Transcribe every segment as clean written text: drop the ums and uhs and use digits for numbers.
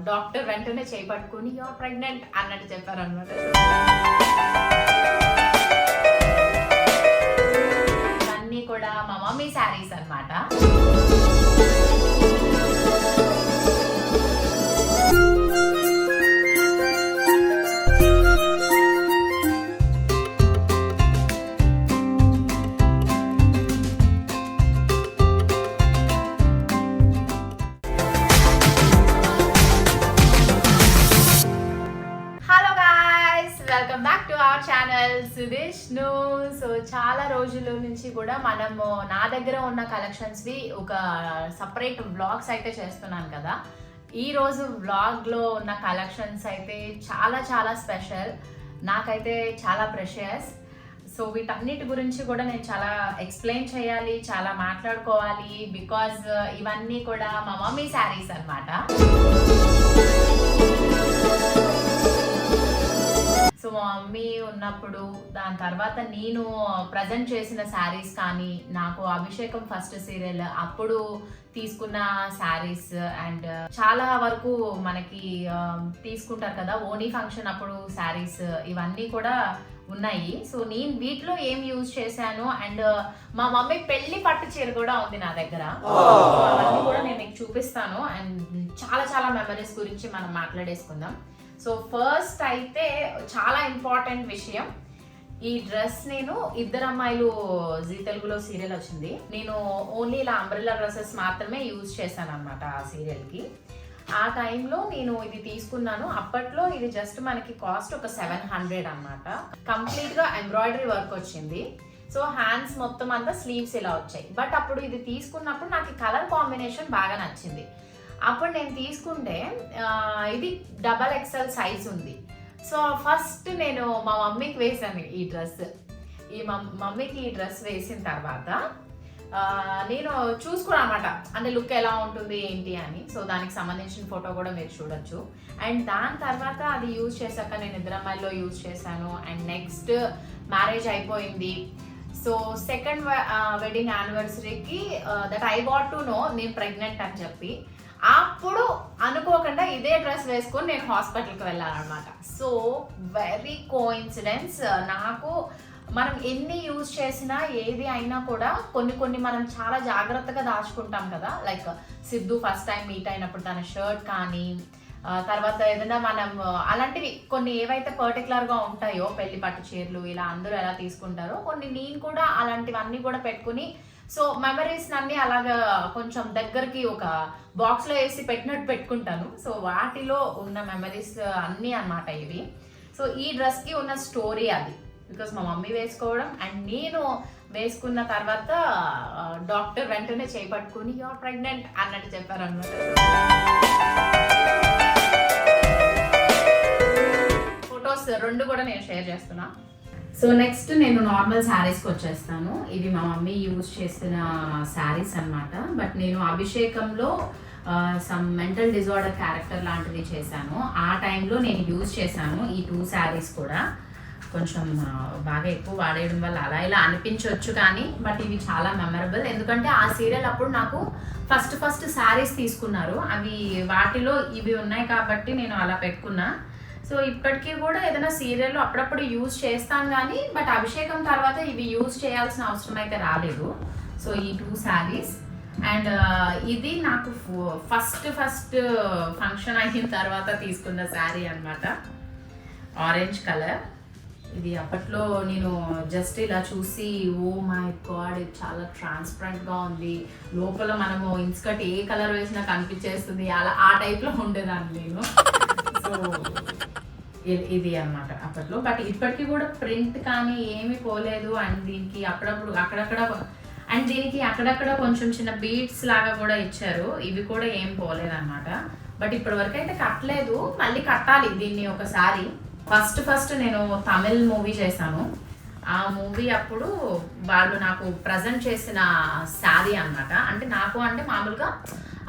Doctor వెంటనే చేపట్టుకుని you're pregnant అన్నట్టు చెప్పారనమాట. ఇవన్నీ కూడా మా మమ్మీ శారీస్ అనమాట. Welcome back to our channel Sudeshna. So చాలా రోజుల నుంచి కూడా మనము నా దగ్గర ఉన్న కలెక్షన్స్వి ఒక సపరేట్ వ్లాగ్స్ అయితే చేస్తున్నాను కదా. ఈరోజు వ్లాగ్లో ఉన్న కలెక్షన్స్ అయితే చాలా చాలా స్పెషల్, నాకైతే చాలా ప్రెషియస్. సో వీటన్నిటి గురించి కూడా నేను చాలా ఎక్స్ప్లెయిన్ చేయాలి, చాలా మాట్లాడుకోవాలి. బికాజ్ ఇవన్నీ కూడా మా మమ్మీ శారీస్ అనమాట. సో మా మమ్మీ ఉన్నప్పుడు, దాని తర్వాత నేను ప్రజెంట్ చేసిన శారీస్ కానీ, నాకు అభిషేకం ఫస్ట్ సీరియల్ అప్పుడు తీసుకున్న శారీస్, అండ్ చాలా వరకు మనకి తీసుకుంటారు కదా ఓనీ ఫంక్షన్ అప్పుడు శారీస్, ఇవన్నీ కూడా ఉన్నాయి. సో నేను వీటిలో ఏం యూజ్ చేశాను, అండ్ మా మమ్మీ పెళ్లి పట్టు చీర కూడా ఉంది నా దగ్గర. అవన్నీ కూడా నేను మీకు చూపిస్తాను, అండ్ చాలా చాలా మెమరీస్ గురించి మనం మాట్లాడేసుకుందాం. సో ఫస్ట్ అయితే చాలా ఇంపార్టెంట్ విషయం, ఈ డ్రెస్ నేను ఇద్దరు అమ్మాయిలు జీ తెలుగులో సీరియల్ వచ్చింది, నేను ఓన్లీ ఇలా అంబ్రెల్లా డ్రెస్సెస్ మాత్రమే యూజ్ చేశాను అనమాట ఆ సీరియల్కి. ఆ టైంలో నేను ఇది తీసుకున్నాను. అప్పట్లో ఇది జస్ట్ మనకి కాస్ట్ ఒక 700 అనమాట. కంప్లీట్గా ఎంబ్రాయిడరీ వర్క్ వచ్చింది. సో హ్యాండ్స్ మొత్తం అంతా స్లీవ్స్ ఇలా వచ్చాయి. బట్ అప్పుడు ఇది తీసుకున్నప్పుడు నాకు కలర్ కాంబినేషన్ బాగా నచ్చింది. అప్పుడు నేను తీసుకుంటే ఇది XXL సైజ్ ఉంది. సో ఫస్ట్ నేను మా మమ్మీకి వేసాను ఈ డ్రెస్. మమ్మీకి ఈ డ్రెస్ వేసిన తర్వాత నేను చూసుకున్నాను అనమాట, అంటే లుక్ ఎలా ఉంటుంది ఏంటి అని. సో దానికి సంబంధించిన ఫోటో కూడా మీరు చూడొచ్చు. అండ్ దాని తర్వాత అది యూజ్ చేశాక నేను ఇద్దరు అమ్మాయిల్లో యూజ్ చేశాను. అండ్ నెక్స్ట్ మ్యారేజ్ అయిపోయింది. సో సెకండ్ వెడ్డింగ్ యానివర్సరీకి that I want to know నేను ప్రెగ్నెంట్ అని చెప్పి, అప్పుడు అనుకోకుండా ఇదే డ్రెస్ వేసుకొని నేను హాస్పిటల్కి వెళ్ళాలన్నమాట. So very coincidence. నాకు మనం ఎన్ని యూజ్ చేసినా ఏది అయినా కూడా కొన్ని మనం చాలా జాగ్రత్తగా దాచుకుంటాం కదా. Like Siddhu first time meet అయినప్పుడు తన షర్ట్ కానీ, తర్వాత ఏదైనా మనం అలాంటివి కొన్ని ఏవైతే పర్టికులర్గా ఉంటాయో, పెళ్లి పట్టు చీరలు ఇలా అందరూ ఎలా తీసుకుంటారో, కొన్ని నేను కూడా అలాంటివన్నీ కూడా పెట్టుకుని, సో మెమరీస్ అన్ని అలాగా కొంచెం దగ్గరికి ఒక బాక్స్లో వేసి పెట్టినట్టు పెట్టుకుంటాను. సో వాటిలో ఉన్న మెమరీస్ అన్నీ అన్నమాట ఇవి. సో ఈ డ్రెస్కి ఉన్న స్టోరీ అది. బికాస్ మా మమ్మీ వేసుకోవడం అండ్ నేను వేసుకున్న తర్వాత డాక్టర్ వెంటనే చేపట్టుకుని యూఆర్ ప్రెగ్నెంట్ అన్నట్టు చెప్పారనమాట. ఫొటోస్ రెండు కూడా నేను షేర్ చేస్తున్నా. సో నెక్స్ట్ నేను నార్మల్ శారీస్కి వచ్చేస్తాను. ఇవి మా మమ్మీ యూజ్ చేసిన శారీస్ అనమాట. బట్ నేను అభిషేకంలో సమ్ మెంటల్ డిజార్డర్ క్యారెక్టర్ లాంటివి చేశాను. ఆ టైంలో నేను యూజ్ చేశాను ఈ 2 శారీస్ కూడా. కొంచెం బాగా ఎక్కువ వాడేయడం వల్ల అలా ఇలా అనిపించవచ్చు కానీ, బట్ ఇవి చాలా మెమరబుల్. ఎందుకంటే ఆ సీరియల్ అప్పుడు నాకు ఫస్ట్ శారీస్ తీసుకున్నారు, అవి వాటిలో ఇవి ఉన్నాయి కాబట్టి నేను అలా పెట్టుకున్నా. సో ఇప్పటికీ కూడా ఏదైనా సీరియల్లో అప్పుడప్పుడు యూజ్ చేస్తాను కానీ, బట్ అభిషేకం తర్వాత ఇవి యూజ్ చేయాల్సిన అవసరం అయితే రాలేదు. సో ఈ 2 శారీస్. అండ్ ఇది నాకు ఫస్ట్ ఫంక్షన్ అయిన తర్వాత తీసుకున్న శారీ అనమాట, ఆరెంజ్ కలర్. ఇది అప్పట్లో నేను జస్ట్ ఇలా చూసి, ఓ మై గాడ్ ఇది చాలా ట్రాన్స్పరెంట్గా ఉంది, లోపల మనము ఇన్స్కర్ట్ ఏ కలర్ వేసినా కనిపించేస్తుంది, అలా ఆ టైప్లో ఉండేదాన్ని నేను. సో ఇది అన్నమాట అప్పట్లో. బట్ ఇప్పటికీ కూడా ప్రింట్ కానీ ఏమీ పోలేదు. అండ్ దీనికి అప్పుడప్పుడు అక్కడక్కడ, అండ్ దీనికి అక్కడక్కడ కొంచెం చిన్న బీడ్స్ లాగా కూడా ఇచ్చారు, ఇవి కూడా ఏం పోలేదన్నమాట. బట్ ఇప్పటి వరకు అయితే కట్టలేదు, మళ్ళీ కట్టాలి దీన్ని ఒకసారి. ఫస్ట్ నేను తమిళ్ మూవీ చేశాను. ఆ మూవీ అప్పుడు వాళ్ళు నాకు ప్రజెంట్ చేసిన శారీ అన్నమాట. అంటే నాకు అంటే మామూలుగా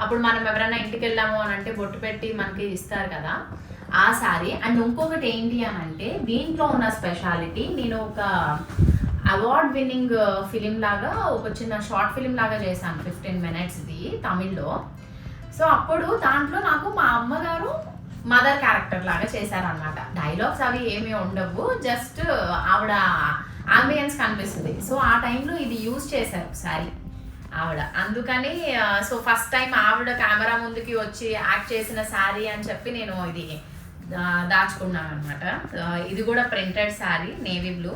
అప్పుడు మనం ఎవరైనా ఇంటికి వెళ్ళాము అని అంటే బొట్టు పెట్టి మనకి ఇస్తారు కదా, ఆ శారీ. అండ్ ఇంకొకటి ఏంటి అని అంటే, దీంట్లో ఉన్న స్పెషాలిటీ, నేను ఒక అవార్డ్ విన్నింగ్ ఫిలిం లాగా ఒక చిన్న షార్ట్ ఫిలిం లాగా చేశాను 15 minutesది తమిళ్లో. సో అప్పుడు దాంట్లో నాకు మా అమ్మగారు మదర్ క్యారెక్టర్ లాగా చేశారనమాట. డైలాగ్స్ అవి ఏమీ ఉండవు, జస్ట్ ఆవిడ అంబియన్స్ కనిపిస్తుంది. సో ఆ టైంలో ఇది యూజ్ చేశారు ఒకసారి ఆవిడ, అందుకని సో ఫస్ట్ టైం ఆవిడ కెమెరా ముందుకి వచ్చి యాక్ట్ చేసిన శారీ అని చెప్పి నేను ఇది దాచుకున్నాను అనమాట. ఇది కూడా printed sari, navy blue.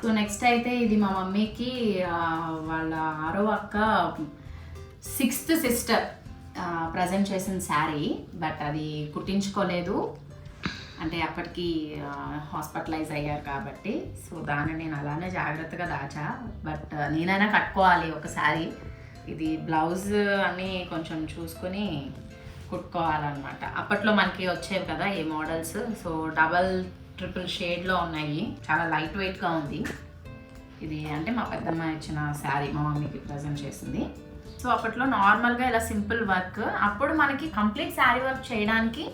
So next అయితే ఇది మా మమ్మీకి వాళ్ళ 6వ అక్క 6th సిస్టర్ ప్రజెంట్ చేసిన శారీ, బట్ అది కుట్టించుకోలేదు, అంటే అప్పటికి హాస్పిటలైజ్ అయ్యారు కాబట్టి. సో దాన్ని నేను అలానే జాగ్రత్తగా దాచా, బట్ నేనైనా కట్టుకోవాలి ఒక శారీ. ఇది బ్లౌజ్ అన్నీ కొంచెం చూసుకొని కుట్టుకోవాలన్నమాట. అప్పట్లో మనకి వచ్చేవి కదా ఈ మోడల్స్. సో డబల్ ట్రిపుల్ షేడ్లో ఉన్నాయి, చాలా లైట్ వెయిట్గా ఉంది. ఇది అంటే మా పెద్దమ్మ ఇచ్చిన శారీ, మా మమ్మీకి ప్రజెంట్ చేసింది. సో అప్పట్లో నార్మల్గా ఇలా సింపుల్ వర్క్, అప్పుడు మనకి కంప్లీట్ శారీ వర్క్ చేయడానికి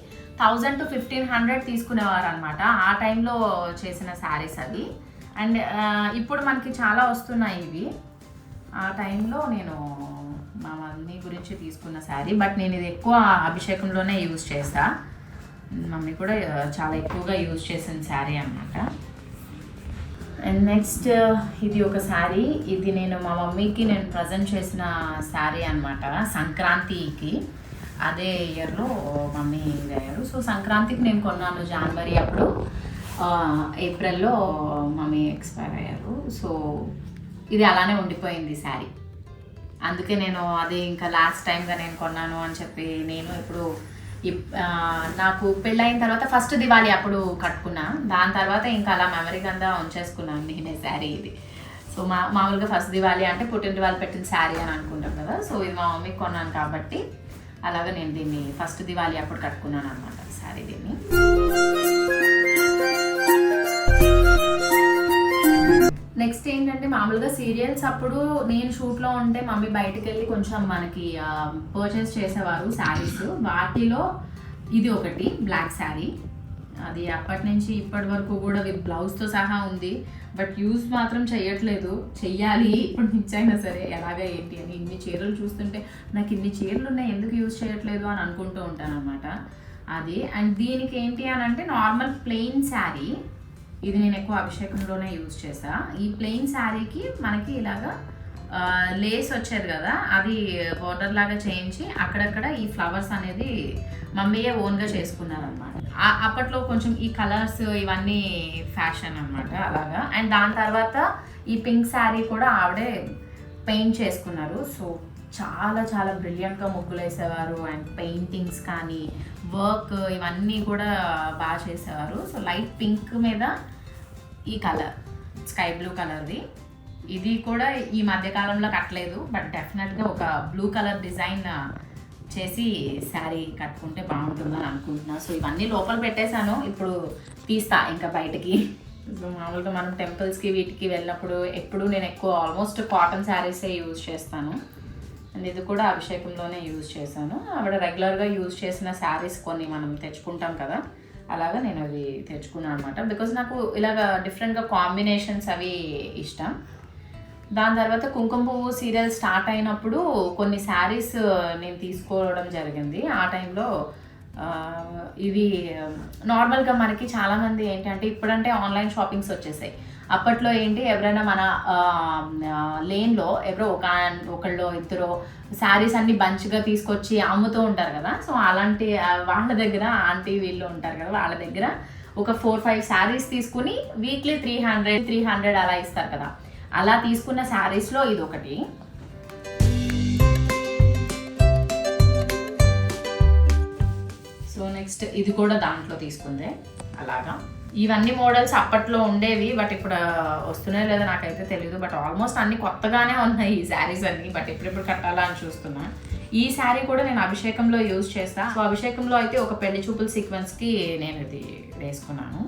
1000 to 1500 తీసుకునేవారు అనమాట. ఆ టైంలో చేసిన శారీస్ అవి. అండ్ ఇప్పుడు మనకి చాలా వస్తున్నాయి ఇవి. ఆ టైంలో నేను మా మమ్మీ గురించి తీసుకున్న శారీ, బట్ నేను ఇది ఎక్కువ అభిషేకంలోనే యూజ్ చేస్తా. మమ్మీ కూడా చాలా ఎక్కువగా యూజ్ చేసిన శారీ అన్నమాట. అండ్ నెక్స్ట్ ఇది ఒక శారీ, ఇది నేను మా మమ్మీకి నేను ప్రజెంట్ చేసిన శారీ అనమాట సంక్రాంతికి. అదే ఇయర్లో మమ్మీ అయ్యారు. సో సంక్రాంతికి నేను కొన్నాను జనవరి, అప్పుడు ఏప్రిల్లో మమ్మీ ఎక్స్పైర్ అయ్యారు. సో ఇది అలానే ఉండిపోయింది శారీ, అందుకే నేను అది ఇంకా లాస్ట్ టైంగా నేను కొన్నాను అని చెప్పి నేను ఇప్పుడు నాకు పెళ్ళైన తర్వాత ఫస్ట్ దివాళీ అప్పుడు కట్టుకున్నా. దాని తర్వాత ఇంకా అలా మెమరీ కింద ఉంచేసుకున్నాను నేనే శారీ ఇది. సో మామూలుగా ఫస్ట్ దివాళీ అంటే పుట్టింటి వాళ్ళు పెట్టిన శారీ అని అనుకుంటాం కదా. సో ఇది మా మమ్మీకి కొన్నాను కాబట్టి అలాగే నేను దీన్ని ఫస్ట్ దివాళీ అప్పుడు కట్టుకున్నాను అనమాట శారీ దీన్ని. నెక్స్ట్ ఏంటంటే మామూలుగా సీరియల్స్ అప్పుడు నేను షూట్లో ఉంటే మమ్మీ బయటకు వెళ్ళి కొంచెం మనకి పర్చేస్ చేసేవారు శారీస్. వాటిలో ఇది ఒకటి బ్లాక్ శారీ, అది అప్పటి నుంచి ఇప్పటి వరకు కూడా విత్ బ్లౌజ్తో సహా ఉంది, బట్ యూజ్ మాత్రం చెయ్యట్లేదు. చెయ్యాలి ఇప్పటి నుంచి అయినా సరే, ఎలాగా ఏంటి అని. ఇన్ని చీరలు చూస్తుంటే నాకు ఇన్ని చీరలు ఉన్నాయి, ఎందుకు యూజ్ చేయట్లేదు అని అనుకుంటూ ఉంటాను అనమాట అది. అండ్ దీనికి ఏంటి అని అంటే నార్మల్ ప్లెయిన్ శారీ, ఇది నేను ఎక్కువ అభిషేకంలోనే యూజ్ చేసా. ఈ ప్లెయిన్ శారీకి మనకి ఇలాగా లేస్ వచ్చేది కదా, అది బోర్డర్ లాగా చేయించి అక్కడక్కడ ఈ ఫ్లవర్స్ అనేది మమ్మీయే ఓన్గా చేసుకున్నారనమాట. అప్పట్లో కొంచెం ఈ కలర్స్ ఇవన్నీ ఫ్యాషన్ అనమాట అలాగా. అండ్ దాని తర్వాత ఈ పింక్ శారీ కూడా ఆవిడే పెయింట్ చేసుకున్నారు. సో చాలా చాలా బ్రిలియంట్గా ముగ్గులు వేసేవారు, అండ్ పెయింటింగ్స్ కానీ వర్క్ ఇవన్నీ కూడా బాగా చేసేవారు. సో లైట్ పింక్ మీద ఈ కలర్ స్కై బ్లూ కలర్ది, ఇది కూడా ఈ మధ్యకాలంలో కట్టలేదు, బట్ డెఫినెట్గా ఒక బ్లూ కలర్ డిజైన్ చేసి శారీ కట్టుకుంటే బాగుంటుందని అనుకుంటున్నాను. సో ఇవన్నీ లోపల పెట్టేశాను, ఇప్పుడు తీస్తా ఇంకా బయటకి. మామూలుగా మనం టెంపుల్స్కి వీటికి వెళ్ళినప్పుడు ఎప్పుడు నేను ఎక్కువ ఆల్మోస్ట్ కాటన్ శారీసే యూజ్ చేస్తాను. అండ్ ఇది కూడా అభిషేకంలోనే యూజ్ చేశాను. ఆవిడ రెగ్యులర్గా యూజ్ చేసిన శారీస్ కొన్ని మనం తెచ్చుకుంటాం కదా, అలాగా నేను అవి తెచ్చుకున్నాను అనమాట. బికాజ్ నాకు ఇలాగ డిఫరెంట్గా కాంబినేషన్స్ అవి ఇష్టం. దాని తర్వాత కుంకుమ పువ్వు సీరియల్ స్టార్ట్ అయినప్పుడు కొన్ని శారీస్ నేను తీసుకోవడం జరిగింది. ఆ టైంలో ఇవి నార్మల్గా మనకి చాలామంది ఏంటంటే ఇప్పుడంటే ఆన్లైన్ షాపింగ్స్ వచ్చేసాయి. అప్పట్లో ఏంటి ఎవరైనా మన లేన్లో ఎవరో ఒకళ్ళు ఇద్దరు శారీస్ అన్ని బంచ్గా తీసుకొచ్చి అమ్ముతూ ఉంటారు కదా. సో అలాంటి వాళ్ళ దగ్గర ఆంటీ వీళ్ళు ఉంటారు కదా, వాళ్ళ దగ్గర ఒక 4-5 శారీస్ తీసుకుని వీక్లీ 300 అలా ఇస్తారు కదా. అలా తీసుకున్న శారీస్లో ఇది ఒకటి. సో నెక్స్ట్ ఇది కూడా దాంట్లో తీసుకుందే అలాగా. ఇవన్నీ మోడల్స్ అప్పట్లో ఉండేవి, బట్ ఇప్పుడు వస్తున్నాయో లేదో నాకైతే తెలీదు. బట్ ఆల్మోస్ట్ అన్ని కొత్తగానే ఉన్నాయి ఈ శారీస్ అన్ని, బట్ ఎప్పుడెప్పుడు కట్టాలా అని చూస్తున్నా. ఈ శారీ కూడా నేను అభిషేకంలో యూజ్ చేస్తా. సో అభిషేకంలో అయితే ఒక పెళ్లి చూపుల సీక్వెన్స్కి నేను ఇది వేసుకున్నాను.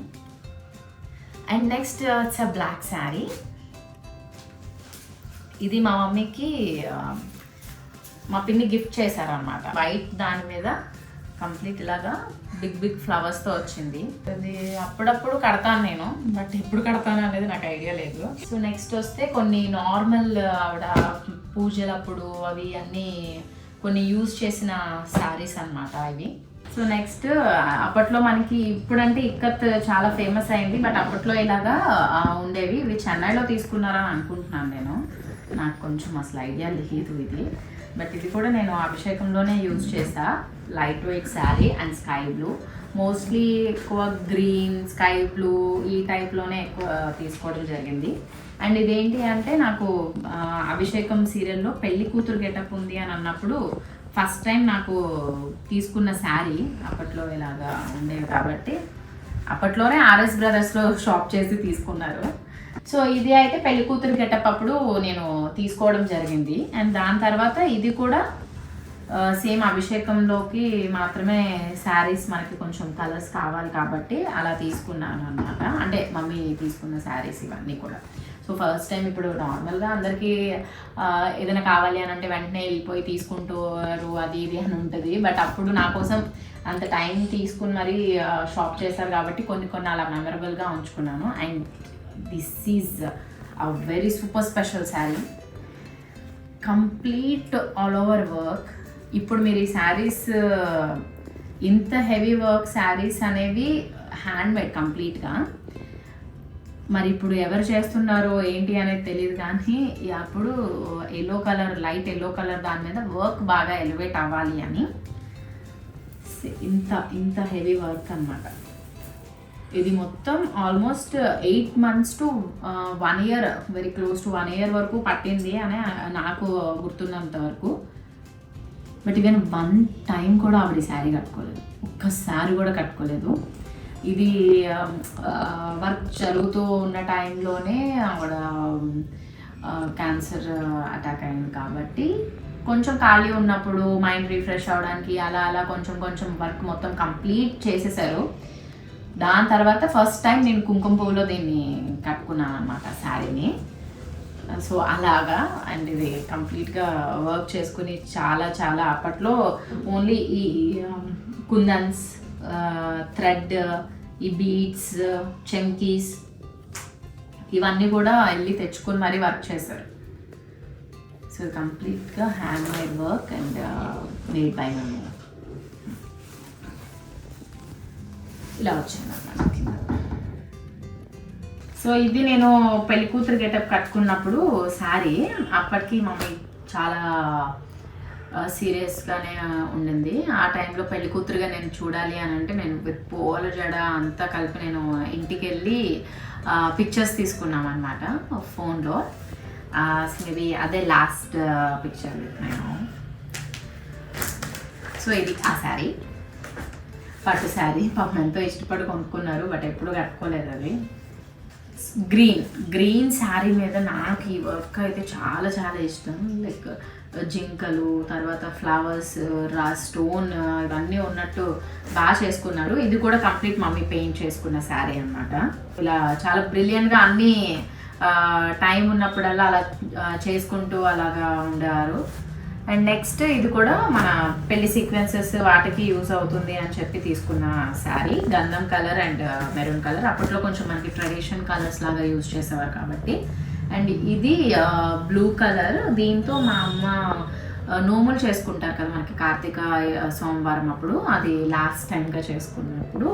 And next it's a black sari. ఇది మా మమ్మీకి మా పిన్ని గిఫ్ట్ చేశారనమాట. వైట్ దాని మీద కంప్లీట్ ఇలాగా బిగ్ ఫ్లవర్స్తో వచ్చింది. అది అప్పుడప్పుడు కడతాను నేను, బట్ ఎప్పుడు కడతాను అనేది నాకు ఐడియా లేదు. సో నెక్స్ట్ వస్తే కొన్ని నార్మల్ ఆవిడ పూజలప్పుడు అవి అన్నీ కొన్ని యూజ్ చేసిన శారీస్ అన్నమాట ఇవి. సో నెక్స్ట్ అప్పట్లో మనకి ఇప్పుడంటే ఇక్కత్ చాలా ఫేమస్ అయింది, బట్ అప్పట్లో ఇలాగా ఉండేవి. ఇవి చెన్నైలో తీసుకున్నారని అనుకుంటున్నాను నేను, నాకు కొంచెం అసలు ఐడియా లేదు ఇది. బట్ ఇది కూడా నేను అభిషేకంలోనే యూజ్ చేసా. Light weight sari and sky blue, mostly ఎక్కువ గ్రీన్ స్కై బ్లూ ఈ టైప్లోనే ఎక్కువ తీసుకోవడం జరిగింది. అండ్ ఇదేంటి అంటే నాకు అభిషేకం సీరియల్లో పెళ్లి కూతురు గెటప్ ఉంది అని అన్నప్పుడు ఫస్ట్ టైం నాకు తీసుకున్న శారీ. అప్పట్లో ఇలాగా ఉండేవి కాబట్టి అప్పట్లోనే ఆర్ఎస్ బ్రదర్స్లో షాప్ చేసి తీసుకున్నారు. సో ఇది అయితే పెళ్లి కూతురు గెటప్ అప్పుడు నేను తీసుకోవడం జరిగింది. అండ్ దాని తర్వాత ఇది కూడా సేమ్ అభిషేకంలోకి మాత్రమే శారీస్ మనకి కొంచెం కలర్స్ కావాలి కాబట్టి అలా తీసుకున్నాను అనమాట. అంటే మమ్మీ తీసుకున్న శారీస్ ఇవన్నీ కూడా. సో ఫస్ట్ టైం ఇప్పుడు నార్మల్గా అందరికీ ఏదైనా కావాలి అని అంటే వెంటనే వెళ్ళిపోయి తీసుకుంటారు అది ఇది అని ఉంటుంది. బట్ అప్పుడు నా కోసం అంత టైం తీసుకుని మరీ షాప్ చేశారు కాబట్టి కొన్ని అలా మెమరబుల్గా ఉంచుకున్నాను. And this is a very super special sari, complete all over work. ఇప్పుడు మీరు ఈ శారీస్ ఇంత హెవీ వర్క్ శారీస్ అనేవి హ్యాండ్ మేడ్ కంప్లీట్గా. మరి ఇప్పుడు ఎవరు చేస్తున్నారో ఏంటి అనేది తెలియదు, కానీ అప్పుడు yellow colour, light yellow colour దాని మీద వర్క్ బాగా ఎలివేట్ అవ్వాలి అని ఇంత హెవీ వర్క్ అన్నమాట. ఇది మొత్తం almost 8 months to 1 year, very close to 1 year వరకు పట్టింది అని నాకు గుర్తున్నంత వరకు. బట్ ఈవెన్ 1 time కూడా ఆవిడ శారీ కట్టుకోలేదు, ఒక్కసారి కూడా కట్టుకోలేదు. ఇది వర్క్ జరుగుతూ ఉన్న టైంలోనే ఆవిడ క్యాన్సర్ అటాక్ అయింది కాబట్టి కొంచెం ఖాళీ ఉన్నప్పుడు మైండ్ రిఫ్రెష్ అవ్వడానికి అలా కొంచెం వర్క్ మొత్తం కంప్లీట్ చేసేసారు. దాని తర్వాత ఫస్ట్ టైం నేను కుంకుమ పువ్వులో దీన్ని కట్టుకున్నాను అనమాట శారీని. సో అలాగా. అండ్ ఇది కంప్లీట్గా వర్క్ చేసుకుని చాలా అప్పట్లో ఓన్లీ ఈ కుందన్స్, థ్రెడ్, ఈ బీడ్స్, చెంకీస్ ఇవన్నీ కూడా వెళ్ళి తెచ్చుకొని మరీ వర్క్ చేశారు. సో కంప్లీట్గా hand made work and made by mummy. ఇలా వచ్చింది అన్నమాట. సో ఇది నేను పెళ్లి కూతురు గెటప్ కట్టుకున్నప్పుడు శారీ. అప్పటికి మమ్మీ చాలా సీరియస్గానే ఉండింది. ఆ టైంలో పెళ్లి కూతురుగా నేను చూడాలి అని అంటే నేను విత్ పూల జడ అంతా కలిపి నేను ఇంటికి వెళ్ళి పిక్చర్స్ తీసుకున్నాం అనమాట ఫోన్లో. ఇది అదే లాస్ట్ పిక్చర్ నేను. సో ఇది ఆ శారీ, పట్టు శారీ. పాపం ఎంతో ఇష్టపడి కొనుక్కున్నారు, బట్ ఎప్పుడు కట్టుకోలేదు అది. గ్రీన్ శారీ మీద నాకు ఈ వర్క్ అయితే చాలా ఇష్టం. లైక్ జింకలు, తర్వాత ఫ్లవర్స్, స్టోన్ ఇవన్నీ ఉన్నట్టు బాగా చేసుకున్నారు. ఇది కూడా కంప్లీట్ మమ్మీ పెయింట్ చేసుకున్న శారీ అనమాట. ఇలా చాలా బ్రిలియంట్గా అన్నీ టైం ఉన్నప్పుడల్లా అలా చేసుకుంటూ అలాగా ఉండేవారు. అండ్ నెక్స్ట్ ఇది కూడా మన పెళ్లి సీక్వెన్సెస్ వాటికి యూజ్ అవుతుంది అని చెప్పి తీసుకున్న శారీ, గంధం కలర్ అండ్ మెరూన్ కలర్. అప్పట్లో కొంచెం మనకి ట్రెడిషన్ కలర్స్ లాగా యూజ్ చేసేవారు కాబట్టి. అండ్ ఇది బ్లూ కలర్. దీంతో మా అమ్మ నోములు చేసుకుంటారు కదా మనకి కార్తీక సోమవారం అప్పుడు, అది లాస్ట్ టైంగా చేసుకున్నప్పుడు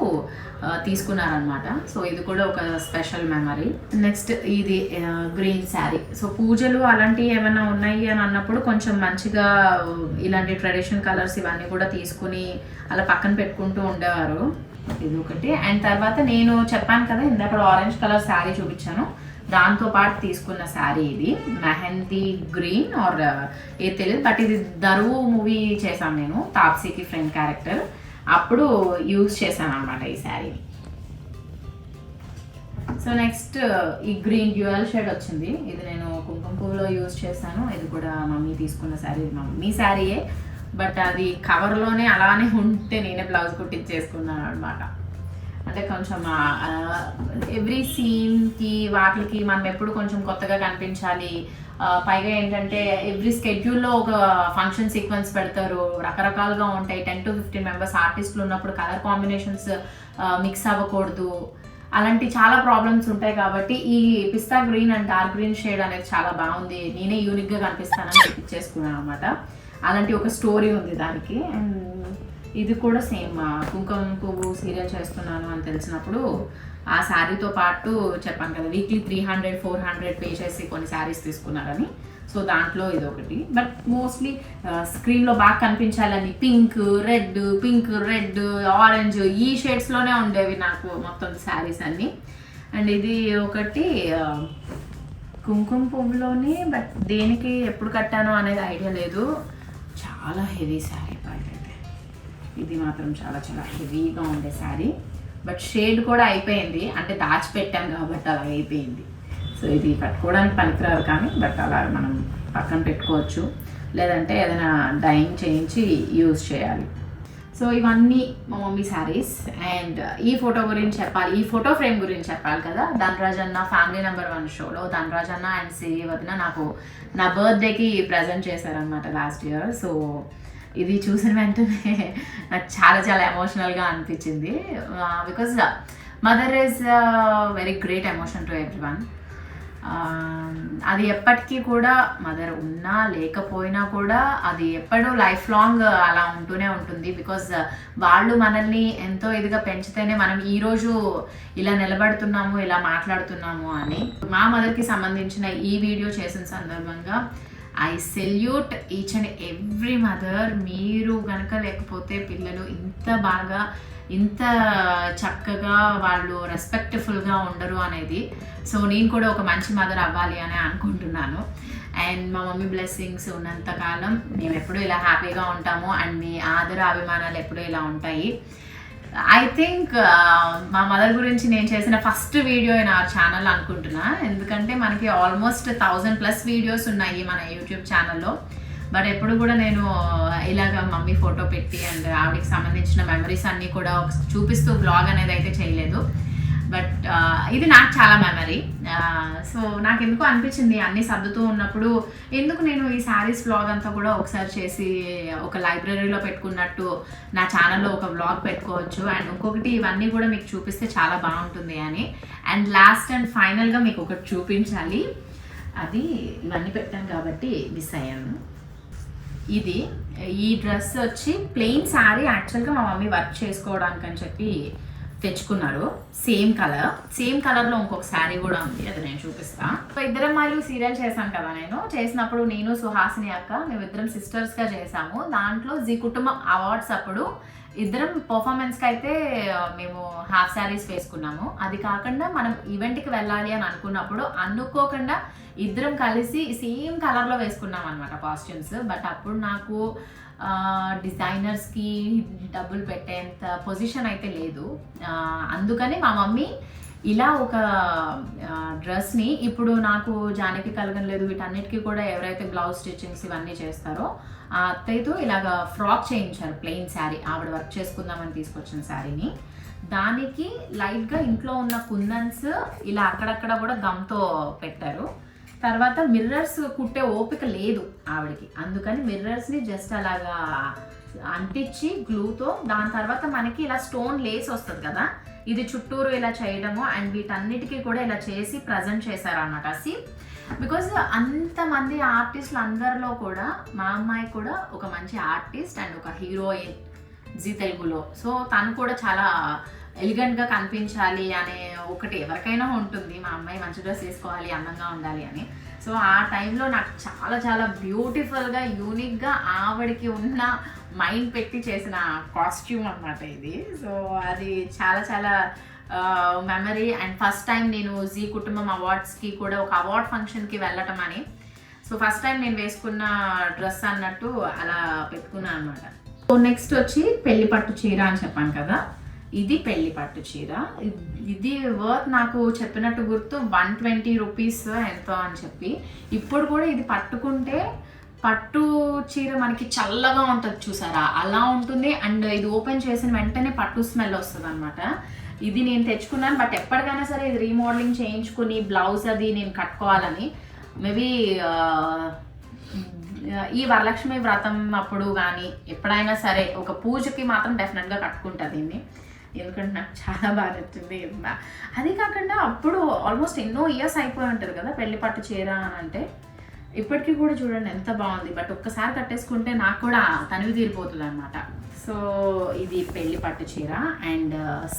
తీసుకున్నారనమాట. సో ఇది కూడా ఒక స్పెషల్ మెమరీ. నెక్స్ట్ ఇది గ్రీన్ శారీ. సో పూజలు అలాంటివి ఏమైనా ఉన్నాయి అని అన్నప్పుడు కొంచెం మంచిగా ఇలాంటి ట్రెడిషన్ కలర్స్ ఇవన్నీ కూడా తీసుకుని అలా పక్కన పెట్టుకుంటూ ఉండేవారు. ఇది ఒకటి. అండ్ తర్వాత నేను చెప్పాను కదా ఇందాక ఆరెంజ్ కలర్ శారీ చూపించాను, దాంతో పాటు తీసుకున్న శారీ ఇది మెహందీ గ్రీన్ ఆర్ ఏ తెలియదు, బట్ ఇది దరువు మూవీ చేశాను నేను, తాప్సీకి ఫ్రెండ్ క్యారెక్టర్, అప్పుడు యూజ్ చేశాను అనమాట ఈ శారీని. సో నెక్స్ట్ ఈ గ్రీన్ డ్యూయల్ షేడ్ వచ్చింది, ఇది నేను కుంకుమ పువ్వులో యూజ్ చేశాను. ఇది కూడా మమ్మీ తీసుకున్న శారీ, మమ్మీ శారీయే, బట్ అది కవర్లోనే అలానే ఉంటే నేనే బ్లౌజ్ కుట్టించేసుకున్నాను అనమాట. అంటే కొంచెం ఎవ్రీ సీన్కి వాటికి మనం ఎప్పుడు కొంచెం కొత్తగా కనిపించాలి. పైగా ఏంటంటే ఎవ్రీ స్కెడ్యూల్లో ఒక ఫంక్షన్ సీక్వెన్స్ పెడతారు, రకరకాలుగా ఉంటాయి. 10 to 15 మెంబర్స్ ఆర్టిస్టులు ఉన్నప్పుడు కలర్ కాంబినేషన్స్ మిక్స్ అవ్వకూడదు, అలాంటి చాలా ప్రాబ్లమ్స్ ఉంటాయి. కాబట్టి ఈ pista green and dark green shade అనేది చాలా బాగుంది, నేనే యూనిక్గా కనిపిస్తానని తెప్పించేసుకున్నాను అనమాట. అలాంటి ఒక స్టోరీ ఉంది దానికి. అండ్ ఇది కూడా సేమ్ కుంకుమ పువ్వు సీరియల్ చేస్తున్నాను అని తెలిసినప్పుడు ఆ శారీతో పాటు చెప్పాను కదా వీక్లీ 300-400 పే చేసి కొన్ని శారీస్ తీసుకున్నారని. సో దాంట్లో ఇది ఒకటి. బట్ మోస్ట్లీ స్క్రీన్లో బాగా కనిపించాలని పింక్ రెడ్ ఆరెంజ్ ఈ షేడ్స్లోనే ఉండేవి నాకు మొత్తం శారీస్ అన్నీ. అండ్ ఇది ఒకటి కుంకుమ పువ్వులోని, బట్ దేనికి ఎప్పుడు కట్టానో అనేది ఐడియా లేదు. చాలా హెవీ శారీ పైన అయితే ఇది మాత్రం చాలా చాలా హెవీగా ఉండే శారీ. బట్ షేడ్ కూడా అయిపోయింది, అంటే దాచిపెట్టాం కాబట్టి అలా అయిపోయింది. సో ఇది కట్టుకోవడానికి పనికిరాదు కానీ బట్ అలా మనం పక్కన పెట్టుకోవచ్చు, లేదంటే ఏదైనా డైయింగ్ చేయించి యూజ్ చేయాలి. సో ఇవన్నీ మా మమ్మీ శారీస్. అండ్ ఈ ఫోటో గురించి చెప్పాలి, ఈ ఫోటో ఫ్రేమ్ గురించి చెప్పాలి కదా. ధనరాజ్ అన్న ఫ్యామిలీ నెంబర్ 1 షోలో ధనరాజ్ అన్న అండ్ సిరి వదిన నాకు నా బర్త్డేకి ప్రజెంట్ చేశారనమాట లాస్ట్ ఇయర్. సో ఇది చూసిన వెంటనే నాకు చాలా చాలా ఎమోషనల్గా అనిపించింది. Because mother is very great emotion to everyone. అది ఎప్పటికీ కూడా మదర్ ఉన్నా లేకపోయినా కూడా అది ఎప్పుడూ లైఫ్ లాంగ్ అలా ఉంటూనే ఉంటుంది. బికాజ్ వాళ్ళు మనల్ని ఎంతో ఇదిగా పెంచితేనే మనం ఈరోజు ఇలా నిలబడుతున్నాము, ఇలా మాట్లాడుతున్నాము అని. మా మదర్కి సంబంధించిన ఈ వీడియో చేసిన సందర్భంగా I salute each and every mother. మీరు కనుక లేకపోతే పిల్లలు ఇంత బాగా ఇంత చక్కగా వాళ్ళు రెస్పెక్ట్ఫుల్గా ఉండరు అనేది. సో నేను కూడా ఒక మంచి మదర్ అవ్వాలి అని అనుకుంటున్నాను. అండ్ మా మమ్మీ బ్లెస్సింగ్స్ ఉన్నంతకాలం మేము ఎప్పుడూ ఇలా హ్యాపీగా ఉంటాము. అండ్ మీ ఆదర అభిమానాలు ఎప్పుడూ ఇలా ఉంటాయి. ఐ థింక్ మా మదర్ గురించి నేను చేసిన ఫస్ట్ వీడియో నా ఛానల్ అనుకుంటున్నా, ఎందుకంటే మనకి ఆల్మోస్ట్ 1000+ వీడియోస్ ఉన్నాయి మన యూట్యూబ్ ఛానల్లో. బట్ ఎప్పుడు కూడా నేను ఇలాగ మమ్మీ ఫోటో పెట్టి అండ్ ఆవిడకి సంబంధించిన మెమరీస్ అన్నీ కూడా చూపిస్తూ బ్లాగ్ అనేది అయితే చేయలేదు. బట్ ఇది నాకు చాలా మెమరీ. సో నాకు ఎందుకు అనిపించింది అన్నీ సర్దుతూ ఉన్నప్పుడు ఎందుకు నేను ఈ శారీస్ వ్లాగ్ అంతా కూడా ఒకసారి చేసి ఒక లైబ్రరీలో పెట్టుకున్నట్టు నా ఛానల్లో ఒక వ్లాగ్ పెట్టుకోవచ్చు. అండ్ ఇంకొకటి ఇవన్నీ కూడా మీకు చూపిస్తే చాలా బాగుంటుంది అని. అండ్ లాస్ట్ అండ్ ఫైనల్గా మీకు ఒకటి చూపించాలి, అది ఇవన్నీ పెట్టాను కాబట్టి మిస్ అయ్యాను. ఈ డ్రెస్ వచ్చి ప్లెయిన్ శారీ, యాక్చువల్గా మా మమ్మీ వర్క్ చేసుకోవడానికి అని చెప్పి తెచ్చుకున్నారు. సేమ్ కలర్లో ఇంకొక శారీ కూడా ఉంది, అది నేను చూపిస్తా. సో ఇద్దరు అమ్మాయిలు సీరియల్ చేశాను కదా, నేను చేసినప్పుడు నేను సుహాసిని అక్క మేమిద్దరం సిస్టర్స్గా చేసాము. దాంట్లో జీ కుటుంబం అవార్డ్స్ అప్పుడు ఇద్దరం పర్ఫార్మెన్స్కి అయితే మేము హాఫ్ శారీస్ వేసుకున్నాము. అది కాకుండా మనం ఈవెంట్కి వెళ్ళాలి అని అనుకున్నప్పుడు అనుకోకుండా ఇద్దరం కలిసి సేమ్ కలర్లో వేసుకున్నాం అనమాట కాస్ట్యూమ్స్. బట్ అప్పుడు నాకు డిజైనర్స్కి డబ్బులు పెట్టేంత పొజిషన్ అయితే లేదు. అందుకని మా మమ్మీ ఇలా ఒక డ్రెస్ని, ఇప్పుడు నాకు జానకి కలగలేదు వీటన్నిటికీ కూడా ఎవరైతే బ్లౌజ్ స్టిచ్చింగ్స్ ఇవన్నీ చేస్తారో ఆ అత్తయ్యతో ఇలాగ ఫ్రాక్ చేయించారు, ప్లెయిన్ శారీ. ఆవిడ వర్క్ చేసుకుందామని తీసుకొచ్చిన శారీని దానికి లైట్గా ఇంట్లో ఉన్న కుందన్స్ ఇలా అక్కడక్కడ కూడా గమ్తో పెట్టారు. తర్వాత మిర్రర్స్ కుట్టే ఓపిక లేదు ఆవిడకి, అందుకని మిర్రర్స్ని జస్ట్ అలాగా అంటించి గ్లూతో, దాని తర్వాత మనకి ఇలా స్టోన్ లేస్ వస్తుంది కదా, ఇది చుట్టూరు ఇలా చేయడము అండ్ వీటన్నిటికీ కూడా ఇలా చేసి ప్రజెంట్ చేశారనమాట. బికాజ్ అంతమంది ఆర్టిస్టులు అందరిలో కూడా మా అమ్మాయి కూడా ఒక మంచి ఆర్టిస్ట్ అండ్ ఒక హీరోయిన్ జీ తెలుగులో. సో తను కూడా చాలా ఎలిగెంట్గా కనిపించాలి అనే ఒకటి ఎవరికైనా ఉంటుంది, మా అమ్మాయి మంచి డ్రెస్ వేసుకోవాలి, అందంగా ఉండాలి అని. సో ఆ టైంలో నాకు చాలా చాలా బ్యూటిఫుల్గా యూనిక్గా ఆవిడకి ఉన్న మైండ్ పెట్టి చేసిన కాస్ట్యూమ్ అనమాట ఇది. సో అది చాలా చాలా మెమరీ. అండ్ ఫస్ట్ టైం నేను జీ కుటుంబం అవార్డ్స్కి కూడా ఒక అవార్డ్ ఫంక్షన్కి వెళ్ళటం అని. సో ఫస్ట్ టైం నేను వేసుకున్న డ్రెస్ అన్నట్టు అలా పెట్టుకున్నాను అనమాట. సో నెక్స్ట్ వచ్చి పెళ్లి పట్టు చీర అని చెప్పాను కదా, ఇది పెళ్లి పట్టు చీర. ఇది వర్త్ నాకు చెప్పినట్టు గుర్తు 120 రూపీస్ ఎంతో అని చెప్పి. ఇప్పుడు కూడా ఇది పట్టుకుంటే పట్టు చీర మనకి చల్లగా ఉంటుంది చూసారా, అలా ఉంటుంది. అండ్ ఇది ఓపెన్ చేసిన వెంటనే పట్టు స్మెల్ వస్తుంది అనమాట. ఇది నేను తెచ్చుకున్నాను, బట్ ఎప్పటికైనా సరే ఇది రీమోడలింగ్ చేయించుకుని బ్లౌజ్ అది నేను కట్టుకోవాలని. మేబీ ఈ వరలక్ష్మి వ్రతం అప్పుడు కానీ ఎప్పుడైనా సరే ఒక పూజకి మాత్రం డెఫినెట్గా కట్టుకుంటా దీన్ని, ఎందుకంటే నాకు చాలా బాగా నచ్చింది. అది కాకుండా అప్పుడు ఆల్మోస్ట్ ఎన్నో ఇయర్స్ అయిపోయి ఉంటుంది కదా పెళ్లి పట్టు చీర అని అంటే, ఇప్పటికీ కూడా చూడండి ఎంత బాగుంది. బట్ ఒక్కసారి కట్టేసుకుంటే నాకు కూడా తనివి తీరిపోతుంది అనమాట. సో ఇది పెళ్లి పట్టు చీర అండ్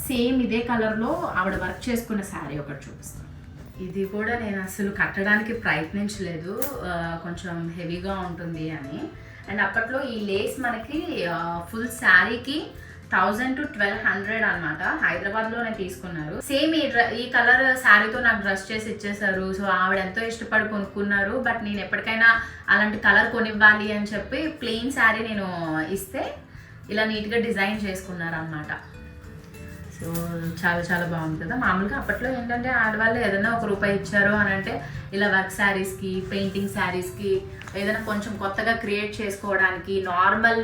సేమ్ ఇదే కలర్లో ఆవిడ వర్క్ చేసుకున్న శారీ ఒకటి చూపిస్తాను. ఇది కూడా నేను అసలు కట్టడానికి ప్రయత్నించలేదు, కొంచెం హెవీగా ఉంటుంది అని. అండ్ అప్పట్లో ఈ లేస్ మనకి ఫుల్ శారీకి 1000 to 1200 అనమాట, హైదరాబాద్లోనే తీసుకున్నారు. సేమ్ ఈ కలర్ శారీతో నాకు డ్రెస్ చేసి ఇచ్చేసారు. సో ఆవిడ ఎంతో ఇష్టపడి కొనుక్కున్నారు. బట్ నేను ఎప్పటికైనా అలాంటి కలర్ కొనివ్వాలి అని చెప్పి ప్లెయిన్ శారీ నేను ఇస్తే ఇలా నీట్గా డిజైన్ చేసుకున్నారు అన్నమాట. సో చాలా చాలా బాగుంది కదా. మామూలుగా అప్పట్లో ఏంటంటే ఆడవాళ్ళు ఏదైనా ₹1 ఇచ్చారు అని అంటే ఇలా వర్క్ శారీస్కి, పెయింటింగ్ శారీస్కి, ఏదైనా కొంచెం కొత్తగా క్రియేట్ చేసుకోవడానికి, నార్మల్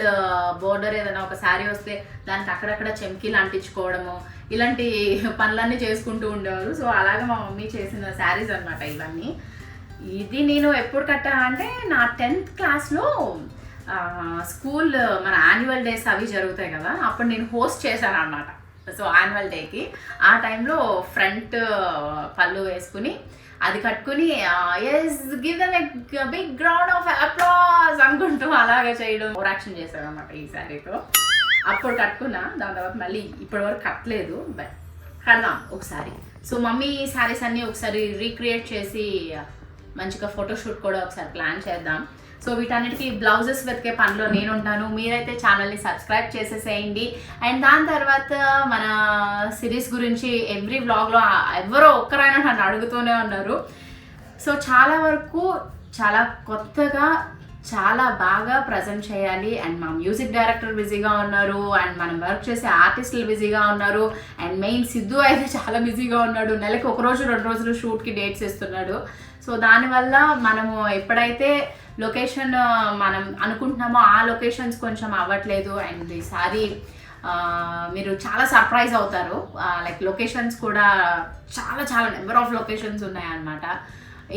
బోర్డర్ ఏదైనా ఒక శారీ వస్తే దానికి అక్కడక్కడ చెమ్కీలు అంటించుకోవడము, ఇలాంటి పనులన్నీ చేసుకుంటూ ఉండేవారు. సో అలాగే మా మమ్మీ చేసిన శారీస్ అనమాట ఇవన్నీ. ఇది నేను ఎప్పుడు కట్టానంటే నా 10th క్లాస్లో స్కూల్ మన యాన్యువల్ డేస్ అవి జరుగుతాయి కదా, అప్పుడు నేను హోస్ట్ చేశాను అనమాట. సో యాన్యువల్ డేకి ఆ టైంలో ఫ్రంట్ పళ్ళు వేసుకుని అది కట్టుకుని as give them a big round of applause అనుకుంటూ అలాగే చేయడం యాక్షన్ చేశాను అనమాట ఈ శారీతో. అప్పుడు కట్టుకున్నా, దాని తర్వాత మళ్ళీ ఇప్పటి వరకు కట్టలేదు, బట్ కడదాం ఒకసారి. సో మమ్మీ శారీస్ అన్నీ ఒకసారి రీక్రియేట్ చేసి మంచిగా ఫోటోషూట్ కూడా ఒకసారి ప్లాన్ చేద్దాం. సో వీటన్నిటికీ బ్లౌజెస్ వెతికే పనిలో నేను ఉంటాను. మీరైతే ఛానల్ని సబ్స్క్రైబ్ చేసేసేయండి. అండ్ దాని తర్వాత మన సిరీస్ గురించి ఎవ్రీ వ్లాగ్లో ఎవరో ఒక్కరైనా నన్ను అడుగుతూనే ఉన్నారు. సో చాలా వరకు చాలా కొత్తగా చాలా బాగా ప్రజెంట్ చేయాలి. అండ్ మా మ్యూజిక్ డైరెక్టర్ బిజీగా ఉన్నారు, అండ్ మనం వర్క్ చేసే ఆర్టిస్టులు బిజీగా ఉన్నారు, అండ్ మెయిన్ సిద్ధు అయితే చాలా బిజీగా ఉన్నాడు. నెలకి 1 రోజు 2 రోజులు షూట్కి డేట్స్ ఇస్తున్నాడు. సో దానివల్ల మనము ఎప్పుడైతే లొకేషన్ మనం అనుకుంటున్నామో ఆ లొకేషన్స్ కొంచెం అవ్వట్లేదు. అండ్ ఈసారి మీరు చాలా సర్ప్రైజ్ అవుతారు. లైక్ లొకేషన్స్ కూడా చాలా చాలా నెంబర్ ఆఫ్ లొకేషన్స్ ఉన్నాయన్నమాట.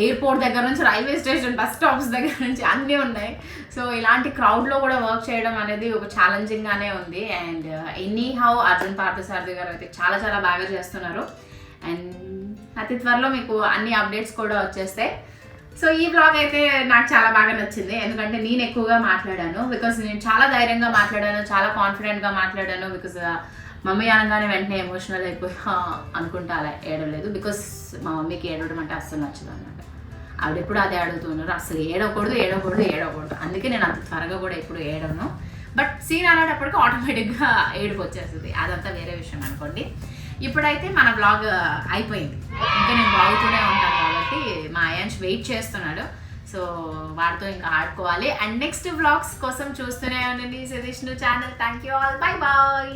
ఎయిర్పోర్ట్ దగ్గర నుంచి రైల్వే స్టేషన్, బస్ స్టాప్స్ దగ్గర నుంచి అన్నీ ఉన్నాయి. సో ఇలాంటి క్రౌడ్లో కూడా వర్క్ చేయడం అనేది ఒక ఛాలెంజింగ్గానే ఉంది. And anyhow Arjun Parthasarathy గారు అయితే చాలా చాలా బాగా చేస్తున్నారు. అండ్ అతి త్వరలో మీకు అన్ని అప్డేట్స్ కూడా వచ్చేస్తాయి. సో ఈ వ్లాగ్ అయితే నాకు చాలా బాగా నచ్చింది, ఎందుకంటే నేను ఎక్కువగా మాట్లాడాను. బికాస్ నేను చాలా ధైర్యంగా మాట్లాడాను, చాలా కాన్ఫిడెంట్గా మాట్లాడాను. బికాస్ మమ్మీ అనగానే వెంటనే ఎమోషనల్ అయిపోయి అనుకుంటా అలా ఏడవలేదు. బికాస్ మా మమ్మీకి ఏడవడం అంటే అస్సలు నచ్చదు అనమాట. ఆవిడ ఎప్పుడు అదే అడుగుతున్నారు, అసలు ఏడవకూడదు. అందుకే నేను అంత త్వరగా కూడా ఎప్పుడు ఏడవను. బట్ సీన్ అనేటప్పటికి ఆటోమేటిక్గా ఏడుపు వచ్చేస్తుంది, అదంతా వేరే విషయం అనుకోండి. ఇప్పుడైతే మన వ్లాగ్ అయిపోయింది. ఇంకా నేను బాగుతూనే ఉంటాను కాబట్టి మా అయాన్ష్ వెయిట్ చేస్తున్నాడు. సో వాడితో ఇంకా ఆడుకోవాలి. అండ్ నెక్స్ట్ వ్లాగ్స్ కోసం చూస్తూనే ఉండండి Satish channel. Thank you all, bye bye.